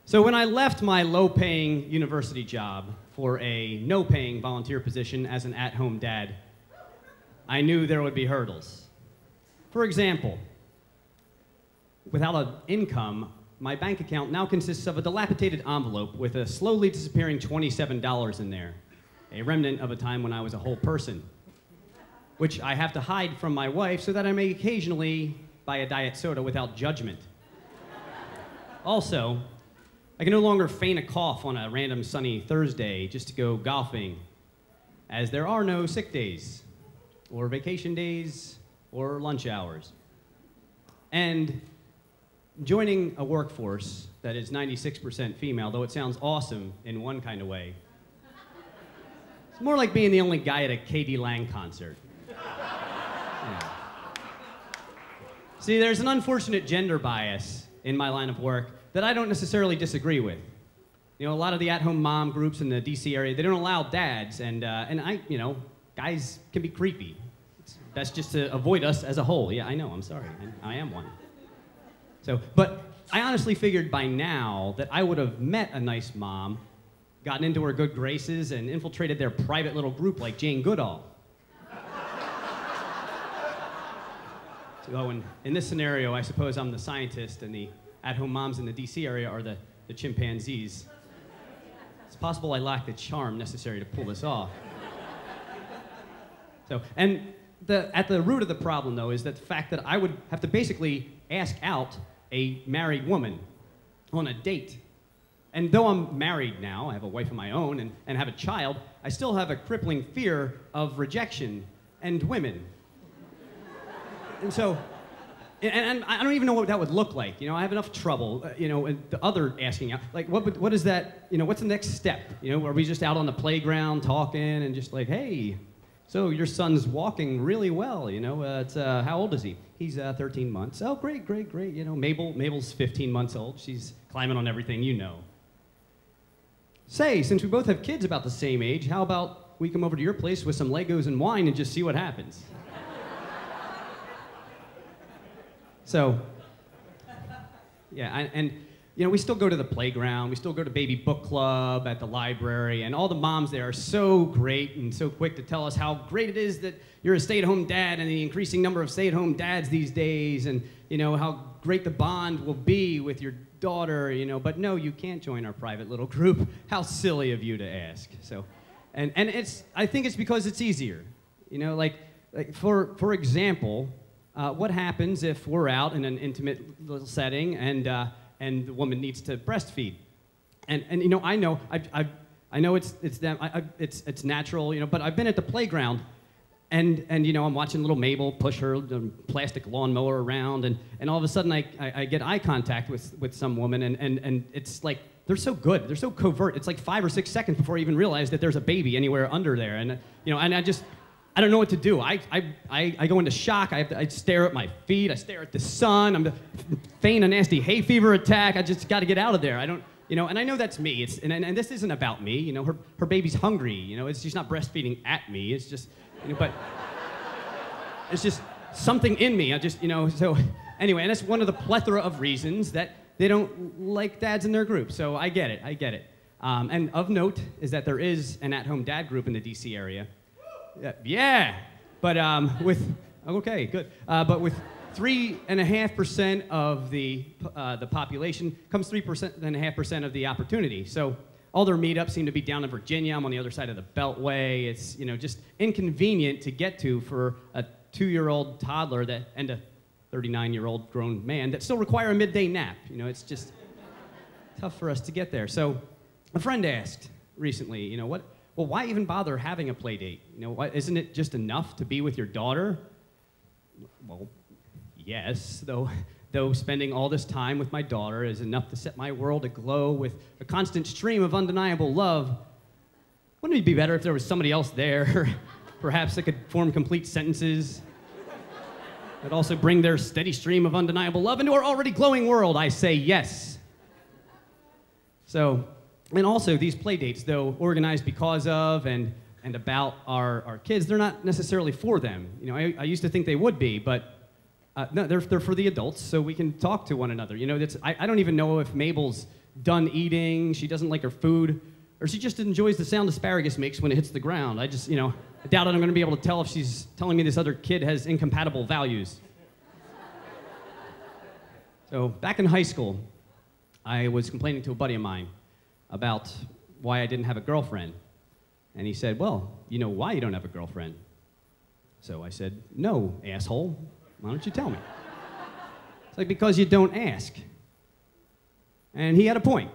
So when I left my low-paying university job for a no-paying volunteer position as an at-home dad, I knew there would be hurdles. For example, without an income, my bank account now consists of a dilapidated envelope with a slowly disappearing $27 in there, a remnant of a time when I was a whole person, which I have to hide from my wife so that I may occasionally buy a diet soda without judgment. Also, I can no longer feign a cough on a random sunny Thursday just to go golfing, as there are no sick days, or vacation days, or lunch hours. And joining a workforce that is 96% female, though it sounds awesome in one kind of way, it's more like being the only guy at a K.D. Lang concert. Yeah. See, there's an unfortunate gender bias in my line of work that I don't necessarily disagree with. You know, a lot of the at-home mom groups in the DC area, they don't allow dads, and guys can be creepy. It's best just to avoid us as a whole. Yeah, I know, I'm sorry, I am one. So, but I honestly figured by now that I would have met a nice mom, gotten into her good graces, and infiltrated their private little group like Jane Goodall. So in this scenario, I suppose I'm the scientist and the at-home moms in the DC area are the chimpanzees. It's possible I lack the charm necessary to pull this off. So, and at the root of the problem, though, is that the fact that I would have to basically ask out a married woman on a date. And though I'm married now, I have a wife of my own and have a child, I still have a crippling fear of rejection and women. And so, and I don't even know what that would look like. You know, I have enough trouble, and the other asking out. Like, what is that, what's the next step? You know, are we just out on the playground talking and just like, hey, so your son's walking really well, how old is he? He's 13 months. Oh, great. Mabel's 15 months old. She's climbing on everything you know. Say, since we both have kids about the same age, how about we come over to your place with some Legos and wine and just see what happens? So, yeah, and we still go to the playground, we still go to baby book club at the library, and all the moms there are so great and so quick to tell us how great it is that you're a stay-at-home dad and the increasing number of stay-at-home dads these days, and how great the bond will be with your daughter, but no, you can't join our private little group. How silly of you to ask. So, and I think it's because it's easier. Like for example, what happens if we're out in an intimate little setting and the woman needs to breastfeed? And I know it's natural, but I've been at the playground and I'm watching little Mabel push her plastic lawnmower around, and all of a sudden I get eye contact with some woman, and it's like they're so good, they're so covert. It's like 5 or 6 seconds before I even realize that there's a baby anywhere under there, and I don't know what to do. I go into shock. I stare at my feet. I stare at the sun. I'm feigning a nasty hay fever attack. I just got to get out of there. I don't, and I know that's me. And this isn't about me. Her baby's hungry. She's not breastfeeding at me. It's just, but it's just something in me. I just, so anyway, and that's one of the plethora of reasons that they don't like dads in their group. So I get it. And of note is that there is an at-home dad group in the DC area. Yeah, but okay, good. But with 3.5% of the population comes 3.5% of the opportunity. So all their meetups seem to be down in Virginia. I'm on the other side of the Beltway. It's just inconvenient to get to for a 2-year-old toddler and a 39-year-old grown man that still require a midday nap. It's just tough for us to get there. So a friend asked recently, well, why even bother having a play date? Isn't it just enough to be with your daughter? Well, yes, though spending all this time with my daughter is enough to set my world aglow with a constant stream of undeniable love. Wouldn't it be better if there was somebody else there? Perhaps that could form complete sentences that also bring their steady stream of undeniable love into our already glowing world. I say yes. So, and also, these play dates, though organized because of and about our kids, they're not necessarily for them. I used to think they would be, but no, they're for the adults, so we can talk to one another. I don't even know if Mabel's done eating, she doesn't like her food, or she just enjoys the sound asparagus makes when it hits the ground. I just, I doubt that I'm going to be able to tell if she's telling me this other kid has incompatible values. So back in high school, I was complaining to a buddy of mine about why I didn't have a girlfriend. And he said, well, you know why you don't have a girlfriend? So I said, no, asshole. Why don't you tell me? It's like, because you don't ask. And he had a point,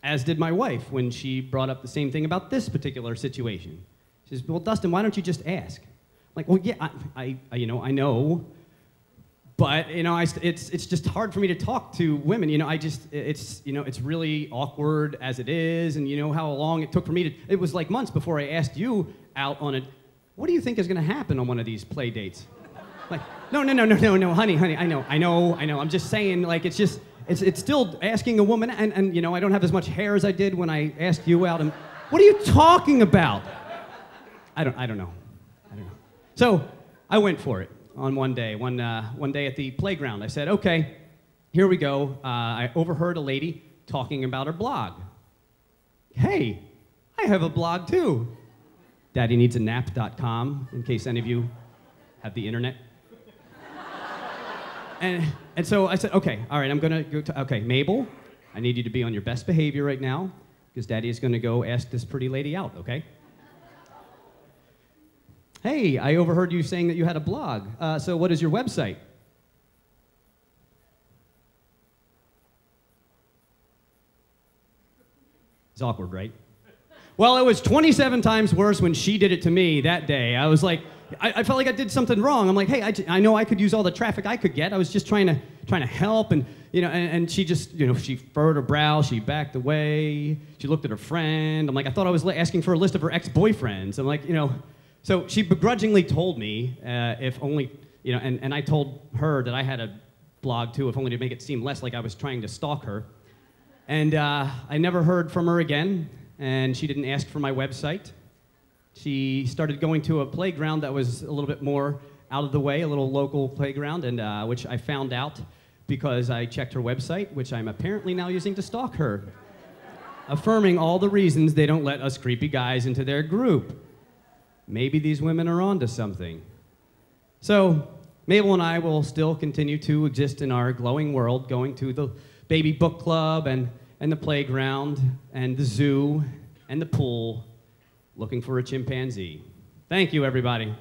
as did my wife when she brought up the same thing about this particular situation. She says, well, Dustin, why don't you just ask? I'm like, well, yeah, I know. But, it's just hard for me to talk to women. It's really awkward as it is. And you know how long it took for me to, it was like months before I asked you out on it. What do you think is going to happen on one of these play dates? Like, no, honey, I know. I'm just saying, like, it's still asking a woman, and I don't have as much hair as I did when I asked you out. And what are you talking about? I don't know. So I went for it on one day at the playground. I said, okay, here we go. I overheard a lady talking about her blog. Hey, I have a blog too. DaddyNeedsANap.com, in case any of you have the internet. And so I said, okay, all right, I'm gonna go to, okay, Mabel, I need you to be on your best behavior right now, because Daddy is gonna go ask this pretty lady out, okay? Hey, I overheard you saying that you had a blog. So what is your website? It's awkward, right? Well, it was 27 times worse when she did it to me that day. I was like, I felt like I did something wrong. I'm like, hey, I know I could use all the traffic I could get. I was just trying to help, and and she just, she furrowed her brow, she backed away, she looked at her friend. I'm like, I thought I was asking for a list of her ex-boyfriends. I'm like, so she begrudgingly told me if only, and I told her that I had a blog too, if only to make it seem less like I was trying to stalk her. And I never heard from her again, and she didn't ask for my website. She started going to a playground that was a little bit more out of the way, a little local playground, and which I found out because I checked her website, which I'm apparently now using to stalk her, affirming all the reasons they don't let us creepy guys into their group. Maybe these women are onto something. So Mabel and I will still continue to exist in our glowing world, going to the baby book club and the playground and the zoo and the pool, looking for a chimpanzee. Thank you, everybody.